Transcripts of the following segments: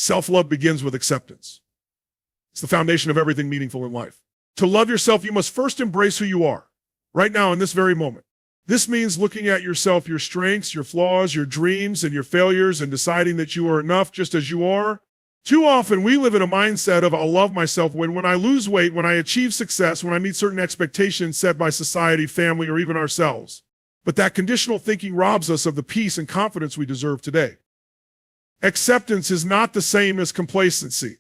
Self-love begins with acceptance. It's the foundation of everything meaningful in life. To love yourself, you must first embrace who you are, right now in this very moment. This means looking at yourself, your strengths, your flaws, your dreams, and your failures, and deciding that you are enough just as you are. Too often, we live in a mindset of, I'll love myself when I lose weight, when I achieve success, when I meet certain expectations set by society, family, or even ourselves. But that conditional thinking robs us of the peace and confidence we deserve today. Acceptance is not the same as complacency.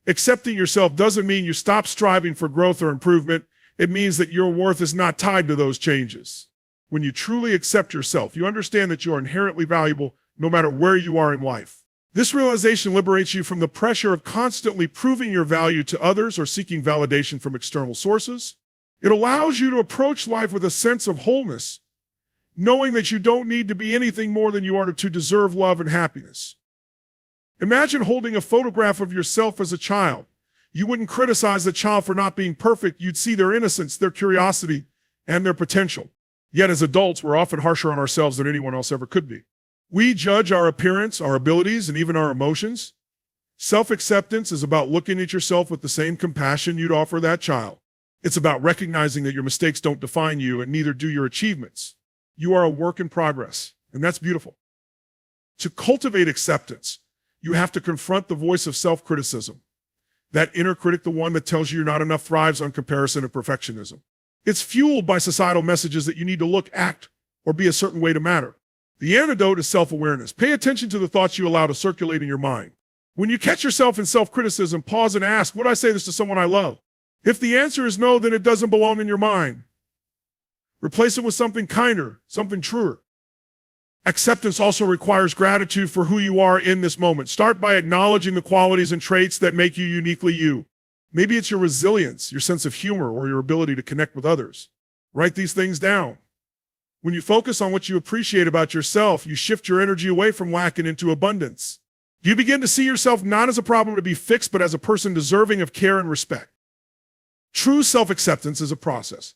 Accepting yourself doesn't mean you stop striving for growth or improvement. It means that your worth is not tied to those changes. When you truly accept yourself, you understand that you are inherently valuable no matter where you are in life. This realization liberates you from the pressure of constantly proving your value to others or seeking validation from external sources. It allows you to approach life with a sense of wholeness, knowing that you don't need to be anything more than you are to deserve love and happiness. Imagine holding a photograph of yourself as a child. You wouldn't criticize the child for not being perfect. You'd see their innocence, their curiosity, and their potential. Yet as adults, we're often harsher on ourselves than anyone else ever could be. We judge our appearance, our abilities, and even our emotions. Self-acceptance is about looking at yourself with the same compassion you'd offer that child. It's about recognizing that your mistakes don't define you, and neither do your achievements. You are a work in progress, and that's beautiful. To cultivate acceptance, you have to confront the voice of self-criticism. That inner critic, the one that tells you you're not enough, thrives on comparison and perfectionism. It's fueled by societal messages that you need to look, act, or be a certain way to matter. The antidote is self-awareness. Pay attention to the thoughts you allow to circulate in your mind. When you catch yourself in self-criticism, pause and ask, would I say this to someone I love? If the answer is no, then it doesn't belong in your mind. Replace it with something kinder, something truer. Acceptance also requires gratitude for who you are in this moment. Start by acknowledging the qualities and traits that make you uniquely you. Maybe it's your resilience, your sense of humor, or your ability to connect with others. Write these things down. When you focus on what you appreciate about yourself, you shift your energy away from lack and into abundance. You begin to see yourself not as a problem to be fixed, but as a person deserving of care and respect. True self-acceptance is a process.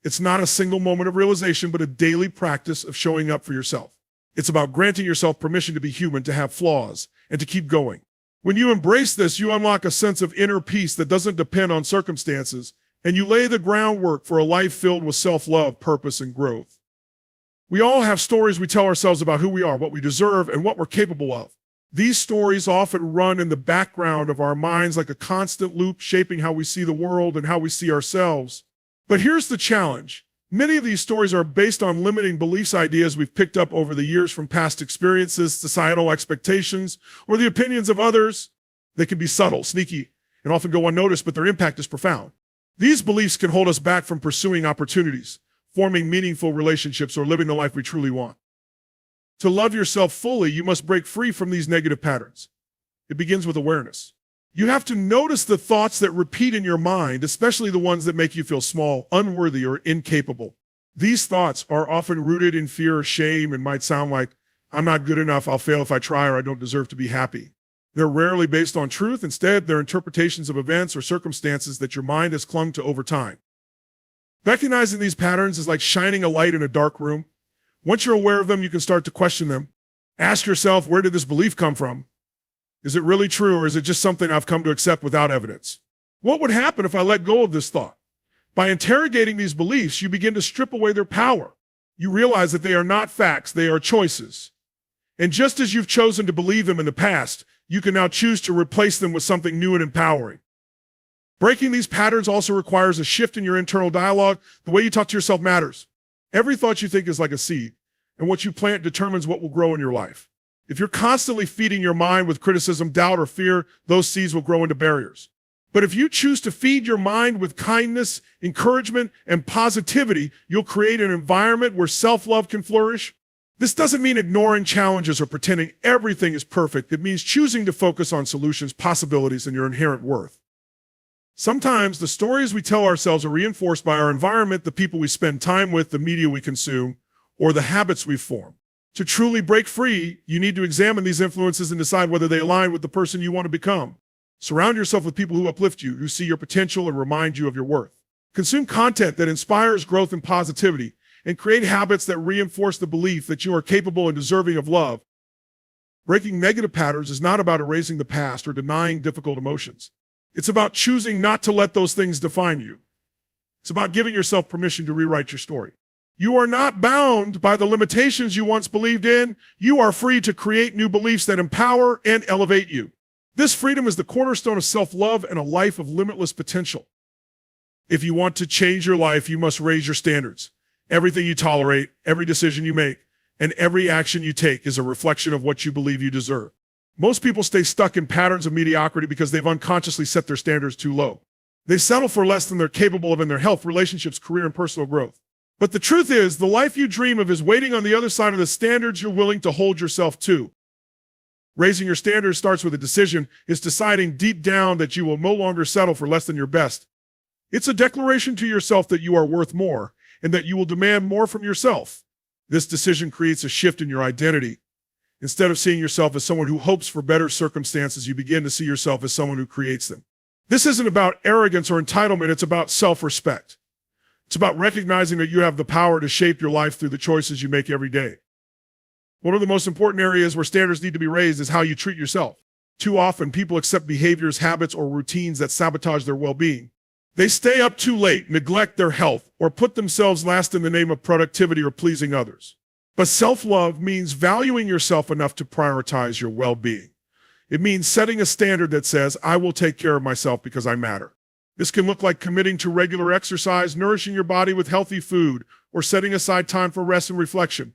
It's not a single moment of realization, but a daily practice of showing up for yourself. It's about granting yourself permission to be human, to have flaws, and to keep going. When you embrace this, you unlock a sense of inner peace that doesn't depend on circumstances, and you lay the groundwork for a life filled with self-love, purpose, and growth. We all have stories we tell ourselves about who we are, what we deserve, and what we're capable of. These stories often run in the background of our minds like a constant loop, shaping how we see the world and how we see ourselves. But here's the challenge. Many of these stories are based on limiting beliefs, ideas we've picked up over the years from past experiences, societal expectations, or the opinions of others. They can be subtle, sneaky, and often go unnoticed, but their impact is profound. These beliefs can hold us back from pursuing opportunities, forming meaningful relationships, or living the life we truly want. To love yourself fully, you must break free from these negative patterns. It begins with awareness. You have to notice the thoughts that repeat in your mind, especially the ones that make you feel small, unworthy, or incapable. These thoughts are often rooted in fear or shame and might sound like, I'm not good enough, I'll fail if I try, or I don't deserve to be happy. They're rarely based on truth. Instead, they're interpretations of events or circumstances that your mind has clung to over time. Recognizing these patterns is like shining a light in a dark room. Once you're aware of them, you can start to question them. Ask yourself, where did this belief come from? Is it really true, or is it just something I've come to accept without evidence? What would happen if I let go of this thought? By interrogating these beliefs, you begin to strip away their power. You realize that they are not facts, they are choices. And just as you've chosen to believe them in the past, you can now choose to replace them with something new and empowering. Breaking these patterns also requires a shift in your internal dialogue. The way you talk to yourself matters. Every thought you think is like a seed, and what you plant determines what will grow in your life. If you're constantly feeding your mind with criticism, doubt, or fear, those seeds will grow into barriers. But if you choose to feed your mind with kindness, encouragement, and positivity, you'll create an environment where self-love can flourish. This doesn't mean ignoring challenges or pretending everything is perfect. It means choosing to focus on solutions, possibilities, and your inherent worth. Sometimes the stories we tell ourselves are reinforced by our environment, the people we spend time with, the media we consume, or the habits we form. To truly break free, you need to examine these influences and decide whether they align with the person you want to become. Surround yourself with people who uplift you, who see your potential and remind you of your worth. Consume content that inspires growth and positivity, and create habits that reinforce the belief that you are capable and deserving of love. Breaking negative patterns is not about erasing the past or denying difficult emotions. It's about choosing not to let those things define you. It's about giving yourself permission to rewrite your story. You are not bound by the limitations you once believed in. You are free to create new beliefs that empower and elevate you. This freedom is the cornerstone of self-love and a life of limitless potential. If you want to change your life, you must raise your standards. Everything you tolerate, every decision you make, and every action you take is a reflection of what you believe you deserve. Most people stay stuck in patterns of mediocrity because they've unconsciously set their standards too low. They settle for less than they're capable of in their health, relationships, career, and personal growth. But the truth is, the life you dream of is waiting on the other side of the standards you're willing to hold yourself to. Raising your standards starts with a decision. It's deciding deep down that you will no longer settle for less than your best. It's a declaration to yourself that you are worth more and that you will demand more from yourself. This decision creates a shift in your identity. Instead of seeing yourself as someone who hopes for better circumstances, you begin to see yourself as someone who creates them. This isn't about arrogance or entitlement. It's about self-respect. It's about recognizing that you have the power to shape your life through the choices you make every day. One of the most important areas where standards need to be raised is how you treat yourself. Too often, people accept behaviors, habits, or routines that sabotage their well-being. They stay up too late, neglect their health, or put themselves last in the name of productivity or pleasing others. But self-love means valuing yourself enough to prioritize your well-being. It means setting a standard that says, I will take care of myself because I matter. This can look like committing to regular exercise, nourishing your body with healthy food, or setting aside time for rest and reflection.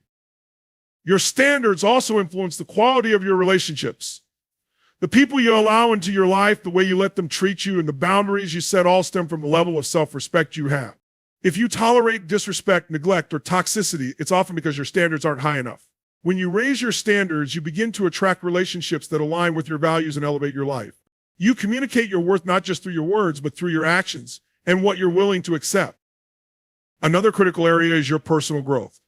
Your standards also influence the quality of your relationships. The people you allow into your life, the way you let them treat you, and the boundaries you set all stem from the level of self-respect you have. If you tolerate disrespect, neglect, or toxicity, it's often because your standards aren't high enough. When you raise your standards, you begin to attract relationships that align with your values and elevate your life. You communicate your worth not just through your words, but through your actions and what you're willing to accept. Another critical area is your personal growth.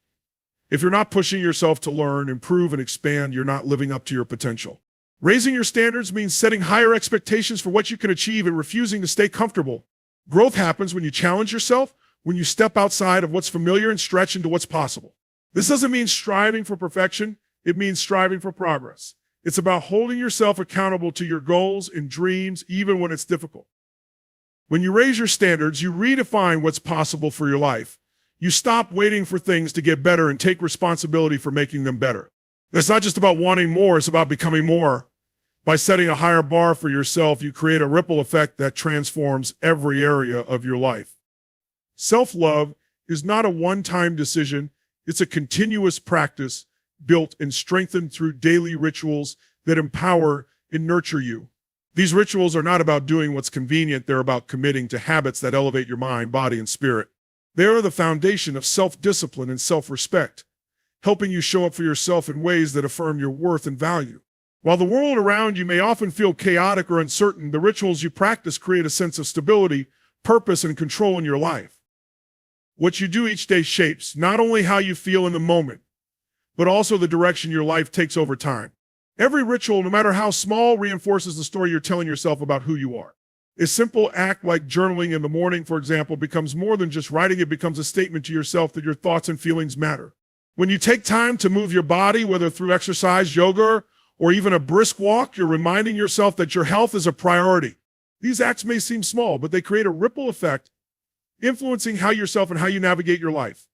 If you're not pushing yourself to learn, improve, and expand, you're not living up to your potential. Raising your standards means setting higher expectations for what you can achieve and refusing to stay comfortable. Growth happens when you challenge yourself, when you step outside of what's familiar and stretch into what's possible. This doesn't mean striving for perfection. It means striving for progress. It's about holding yourself accountable to your goals and dreams, even when it's difficult. When you raise your standards, you redefine what's possible for your life. You stop waiting for things to get better and take responsibility for making them better. It's not just about wanting more, it's about becoming more. By setting a higher bar for yourself, you create a ripple effect that transforms every area of your life. Self-love is not a one-time decision. It's a continuous practice built and strengthened through daily rituals that empower and nurture you. These rituals are not about doing what's convenient. They're about committing to habits that elevate your mind, body, and spirit. They are the foundation of self-discipline and self-respect, helping you show up for yourself in ways that affirm your worth and value. While the world around you may often feel chaotic or uncertain, the rituals you practice create a sense of stability, purpose, and control in your life. What you do each day shapes not only how you feel in the moment, but also the direction your life takes over time. Every ritual, no matter how small, reinforces the story you're telling yourself about who you are. A simple act like journaling in the morning, for example, becomes more than just writing. It becomes a statement to yourself that your thoughts and feelings matter. When you take time to move your body, whether through exercise, yoga, or even a brisk walk, you're reminding yourself that your health is a priority. These acts may seem small, but they create a ripple effect, influencing how yourself and how you navigate your life.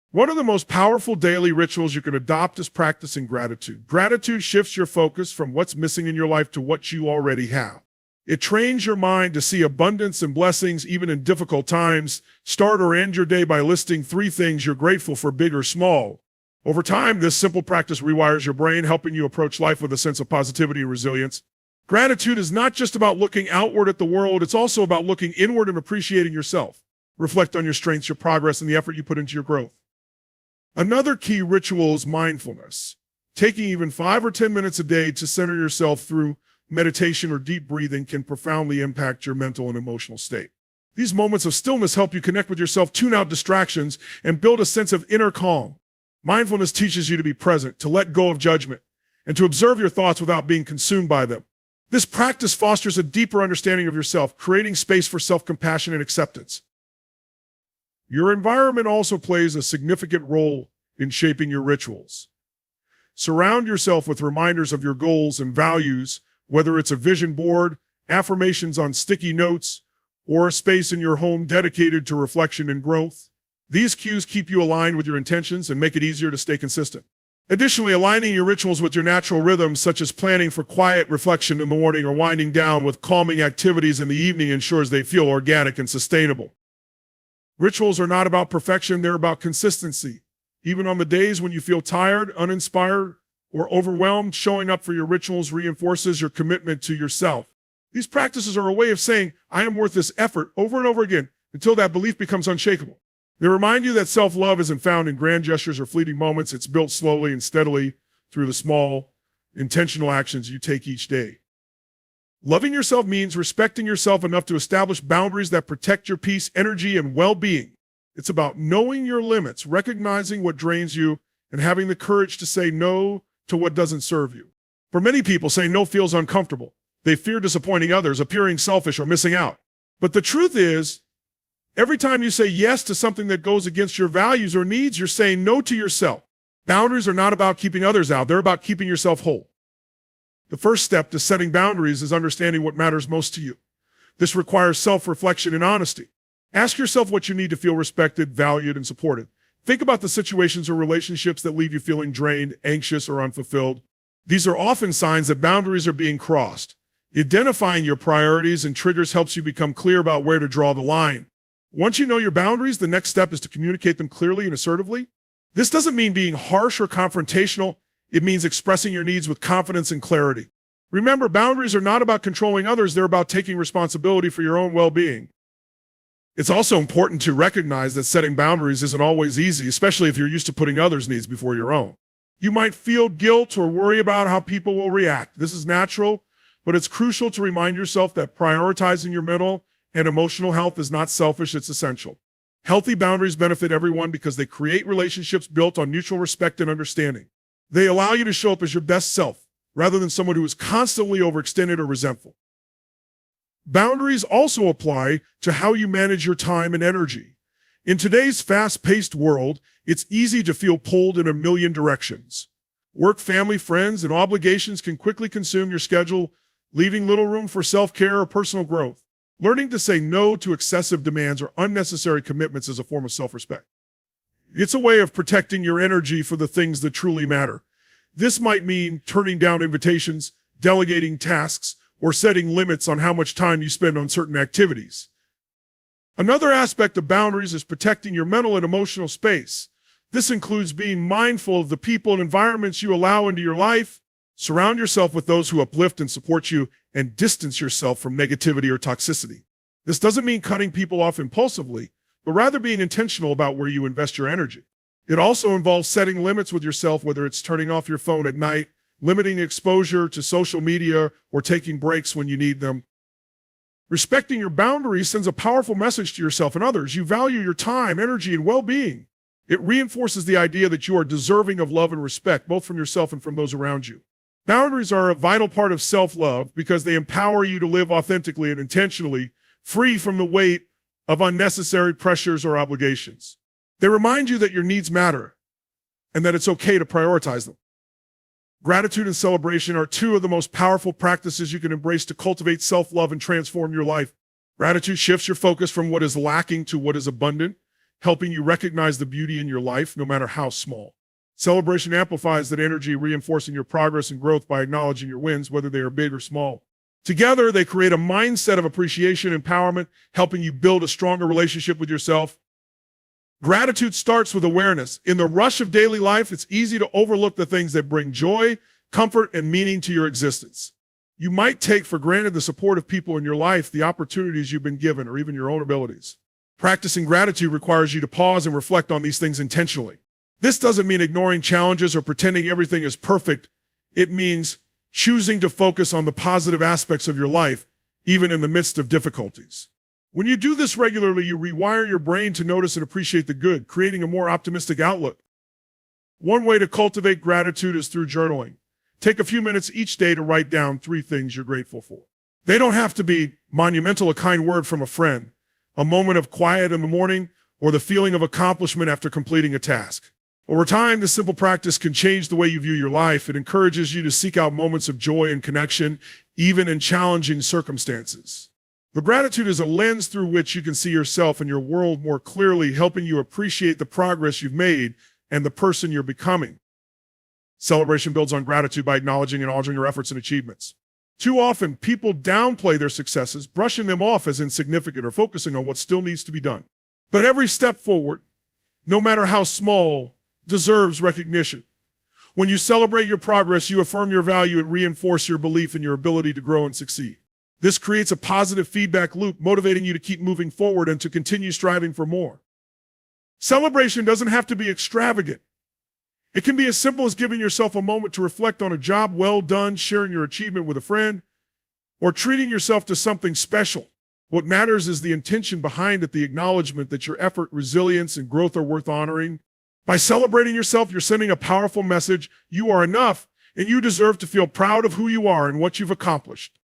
One of the most powerful daily rituals you can adopt is practicing gratitude. Gratitude shifts your focus from what's missing in your life to what you already have. It trains your mind to see abundance and blessings even in difficult times. Start or end your day by listing 3 things you're grateful for, big or small. Over time, this simple practice rewires your brain, helping you approach life with a sense of positivity and resilience. Gratitude is not just about looking outward at the world, it's also about looking inward and appreciating yourself. Reflect on your strengths, your progress, and the effort you put into your growth. Another key ritual is mindfulness. Taking even 5 or 10 minutes a day to center yourself through meditation or deep breathing can profoundly impact your mental and emotional state. These moments of stillness help you connect with yourself, tune out distractions, and build a sense of inner calm. Mindfulness teaches you to be present, to let go of judgment, and to observe your thoughts without being consumed by them. This practice fosters a deeper understanding of yourself, creating space for self-compassion and acceptance. Your environment also plays a significant role in shaping your rituals. Surround yourself with reminders of your goals and values, whether it's a vision board, affirmations on sticky notes, or a space in your home dedicated to reflection and growth. These cues keep you aligned with your intentions and make it easier to stay consistent. Additionally, aligning your rituals with your natural rhythms, such as planning for quiet reflection in the morning or winding down with calming activities in the evening, ensures they feel organic and sustainable. Rituals are not about perfection, they're about consistency. Even on the days when you feel tired, uninspired, or overwhelmed, showing up for your rituals reinforces your commitment to yourself. These practices are a way of saying, I am worth this effort over and over again until that belief becomes unshakable. They remind you that self-love isn't found in grand gestures or fleeting moments. It's built slowly and steadily through the small, intentional actions you take each day. Loving yourself means respecting yourself enough to establish boundaries that protect your peace, energy, and well-being. It's about knowing your limits, recognizing what drains you, and having the courage to say no to what doesn't serve you. For many people, saying no feels uncomfortable. They fear disappointing others, appearing selfish, or missing out. But the truth is, every time you say yes to something that goes against your values or needs, you're saying no to yourself. Boundaries are not about keeping others out. They're about keeping yourself whole. The first step to setting boundaries is understanding what matters most to you. This requires self-reflection and honesty. Ask yourself what you need to feel respected, valued, and supported. Think about the situations or relationships that leave you feeling drained, anxious, or unfulfilled. These are often signs that boundaries are being crossed. Identifying your priorities and triggers helps you become clear about where to draw the line. Once you know your boundaries, the next step is to communicate them clearly and assertively. This doesn't mean being harsh or confrontational. It means expressing your needs with confidence and clarity. Remember, boundaries are not about controlling others. They're about taking responsibility for your own well-being. It's also important to recognize that setting boundaries isn't always easy, especially if you're used to putting others' needs before your own. You might feel guilt or worry about how people will react. This is natural, but it's crucial to remind yourself that prioritizing your mental and emotional health is not selfish, it's essential. Healthy boundaries benefit everyone because they create relationships built on mutual respect and understanding. They allow you to show up as your best self, rather than someone who is constantly overextended or resentful. Boundaries also apply to how you manage your time and energy. In today's fast-paced world, it's easy to feel pulled in a million directions. Work, family, friends, and obligations can quickly consume your schedule, leaving little room for self-care or personal growth. Learning to say no to excessive demands or unnecessary commitments is a form of self-respect. It's a way of protecting your energy for the things that truly matter. This might mean turning down invitations, delegating tasks, or setting limits on how much time you spend on certain activities. Another aspect of boundaries is protecting your mental and emotional space. This includes being mindful of the people and environments you allow into your life. Surround yourself with those who uplift and support you, and distance yourself from negativity or toxicity. This doesn't mean cutting people off impulsively, but rather being intentional about where you invest your energy. It also involves setting limits with yourself, whether it's turning off your phone at night, limiting exposure to social media, or taking breaks when you need them. Respecting your boundaries sends a powerful message to yourself and others. You value your time, energy, and well-being. It reinforces the idea that you are deserving of love and respect, both from yourself and from those around you. Boundaries are a vital part of self-love because they empower you to live authentically and intentionally, free from the weight of unnecessary pressures or obligations. They remind you that your needs matter and that it's okay to prioritize them. Gratitude and celebration are two of the most powerful practices you can embrace to cultivate self-love and transform your life. Gratitude shifts your focus from what is lacking to what is abundant, helping you recognize the beauty in your life, no matter how small. Celebration amplifies that energy, reinforcing your progress and growth by acknowledging your wins, whether they are big or small. Together, they create a mindset of appreciation and empowerment, helping you build a stronger relationship with yourself. Gratitude starts with awareness. In the rush of daily life, it's easy to overlook the things that bring joy, comfort, and meaning to your existence. You might take for granted the support of people in your life, the opportunities you've been given, or even your own abilities. Practicing gratitude requires you to pause and reflect on these things intentionally. This doesn't mean ignoring challenges or pretending everything is perfect. It means choosing to focus on the positive aspects of your life, even in the midst of difficulties. When you do this regularly, you rewire your brain to notice and appreciate the good, creating a more optimistic outlook. One way to cultivate gratitude is through journaling. Take a few minutes each day to write down 3 things you're grateful for. They don't have to be monumental, a kind word from a friend, a moment of quiet in the morning, or the feeling of accomplishment after completing a task. Over time, this simple practice can change the way you view your life. It encourages you to seek out moments of joy and connection, even in challenging circumstances. The gratitude is a lens through which you can see yourself and your world more clearly, helping you appreciate the progress you've made and the person you're becoming. Celebration builds on gratitude by acknowledging and honoring your efforts and achievements. Too often, people downplay their successes, brushing them off as insignificant or focusing on what still needs to be done. But every step forward, no matter how small, deserves recognition. When you celebrate your progress, you affirm your value and reinforce your belief in your ability to grow and succeed. This creates a positive feedback loop, motivating you to keep moving forward and to continue striving for more. Celebration doesn't have to be extravagant. It can be as simple as giving yourself a moment to reflect on a job well done, sharing your achievement with a friend, or treating yourself to something special. What matters is the intention behind it, the acknowledgement that your effort, resilience, and growth are worth honoring. By celebrating yourself, you're sending a powerful message. You are enough, and you deserve to feel proud of who you are and what you've accomplished.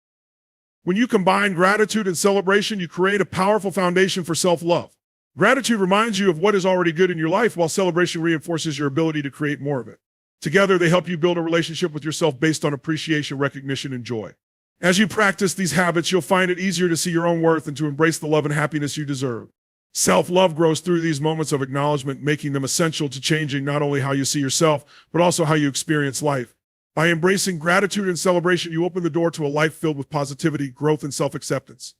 When you combine gratitude and celebration, you create a powerful foundation for self-love. Gratitude reminds you of what is already good in your life, while celebration reinforces your ability to create more of it. Together, they help you build a relationship with yourself based on appreciation, recognition, and joy. As you practice these habits, you'll find it easier to see your own worth and to embrace the love and happiness you deserve. Self-love grows through these moments of acknowledgement, making them essential to changing not only how you see yourself, but also how you experience life. By embracing gratitude and celebration, you open the door to a life filled with positivity, growth, and self-acceptance.